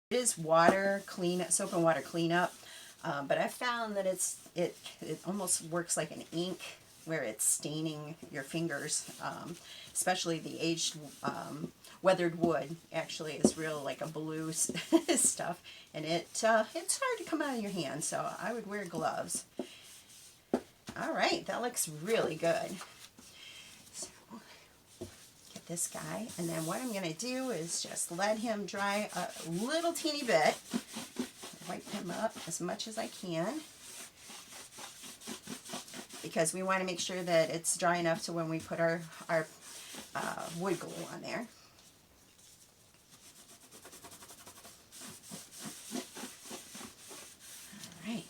It is water clean, soap and water cleanup, but I found that it almost works like an ink where it's staining your fingers, especially the aged weathered wood. Actually, is real like a blue stuff, and it's hard to come out of your hand. So I would wear gloves. All right, that looks really good. So, get this guy, and then what I'm going to do is just let him dry a little teeny bit. Wipe him up as much as I can, because we want to make sure that it's dry enough to when we put our wood glue on there. All right.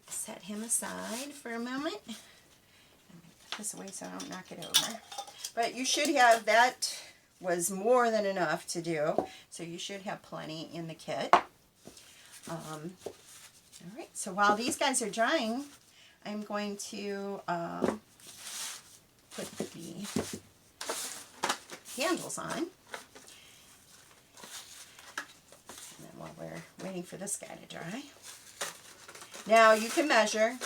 Set him aside for a moment. Put this away so I don't knock it over. But you should have, that was more than enough to do, so you should have plenty in the kit. All right, so while these guys are drying, I'm going to put the handles on. And then while we're waiting for this guy to dry. Now you can measure.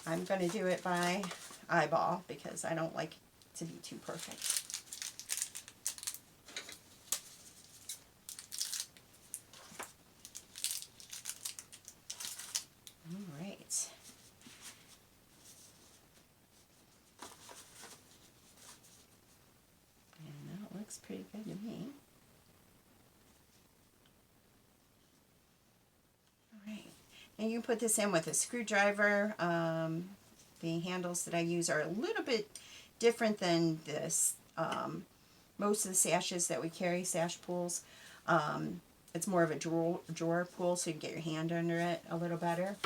I'm going to do it by eyeball because I don't like it to be too perfect. All right. And that looks pretty good to me. All right. And you can put this in with a screwdriver. The handles that I use are a little bit different than this. Most of the sashes that we carry, sash pulls, it's more of a drawer pull, so you can get your hand under it a little better.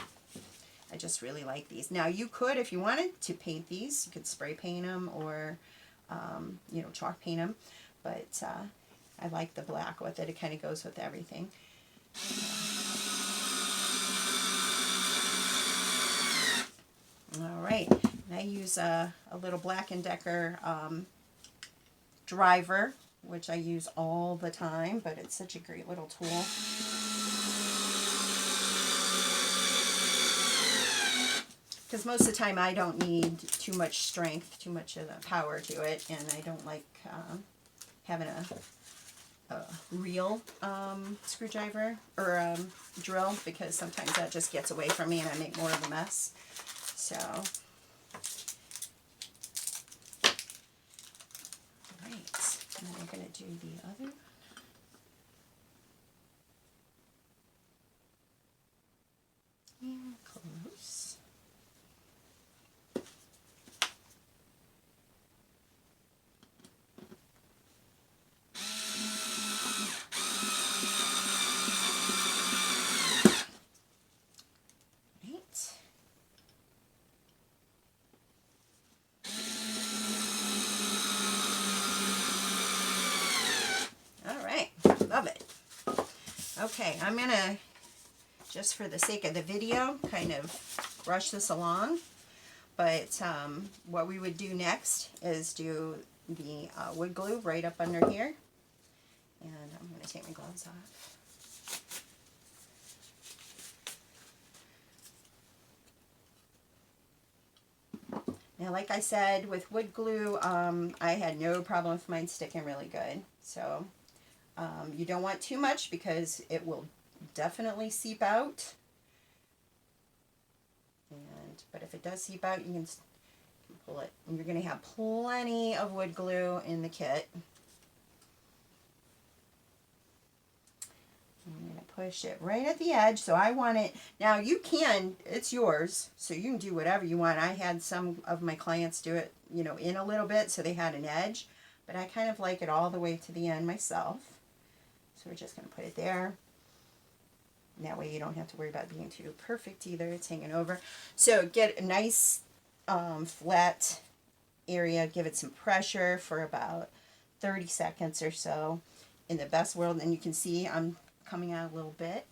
I just really like these. Now you could, if you wanted to paint these, you could spray paint them or, you know, chalk paint them. But I like the black with it. It kind of goes with everything. All right, and I use a little Black & Decker driver, which I use all the time, but it's such a great little tool. Because most of the time I don't need too much strength, too much of the power to it, and I don't like having a real screwdriver or drill, because sometimes that just gets away from me and I make more of a mess. So, right, and then we're going to do the other. And close. Love it. Okay, I'm going to, just for the sake of the video, kind of rush this along. But what we would do next is do the wood glue right up under here. And I'm going to take my gloves off. Now, like I said, with wood glue, I had no problem with mine sticking really good. So you don't want too much because it will definitely seep out. But if it does seep out, you can pull it. And you're going to have plenty of wood glue in the kit. I'm going to push it right at the edge. So I want it, now you can, it's yours, so you can do whatever you want. I had some of my clients do it, you know, in a little bit so they had an edge. But I kind of like it all the way to the end myself. So we're just going to put it there. That way you don't have to worry about being too perfect either. It's hanging over. So get a nice flat area. Give it some pressure for about 30 seconds or so. In the best world, and you can see I'm coming out a little bit.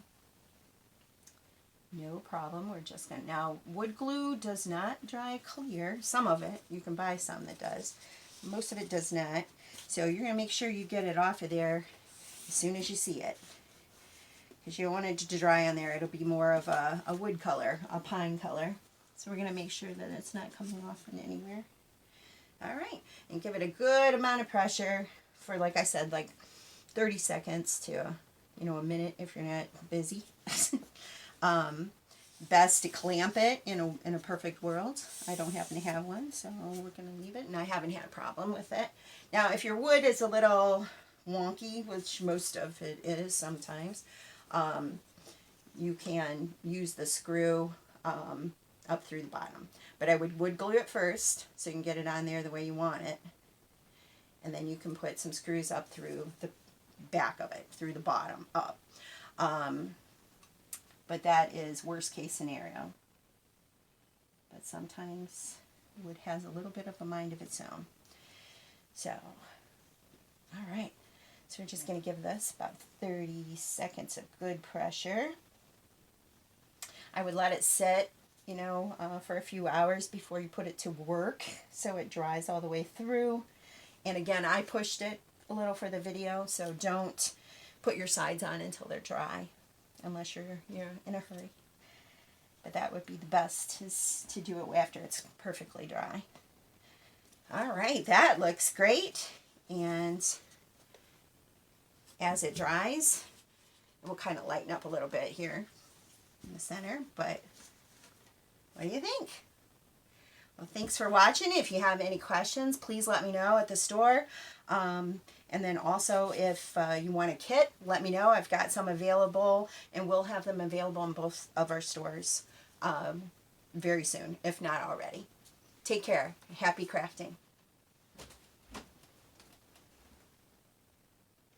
No problem. We're just going to, now wood glue does not dry clear. Some of it. You can buy some that does. Most of it does not. So you're going to make sure you get it off of there as soon as you see it. Because you don't want it to dry on there. It'll be more of a wood color, a pine color. So we're going to make sure that it's not coming off in anywhere. All right, and give it a good amount of pressure for, like I said, like 30 seconds to, you know, a minute if you're not busy. Best to clamp it in a perfect world. I don't happen to have one, so we're going to leave it, and I haven't had a problem with it. Now, if your wood is a little wonky, which most of it is sometimes, you can use the screw up through the bottom. But I would wood glue it first so you can get it on there the way you want it. And then you can put some screws up through the back of it, through the bottom up. But that is worst case scenario. But sometimes wood has a little bit of a mind of its own. So, all right. So we're just going to give this about 30 seconds of good pressure. I would let it sit, you know, for a few hours before you put it to work so it dries all the way through. And again, I pushed it a little for the video, so don't put your sides on until they're dry unless you're in a hurry. But that would be the best, is to do it after it's perfectly dry. All right, that looks great. And as it dries, it will kind of lighten up a little bit here in the center, but what do you think? Well, thanks for watching. If you have any questions, please let me know at the store. And then also, if you want a kit, let me know. I've got some available, and we'll have them available in both of our stores very soon, if not already. Take care. Happy crafting.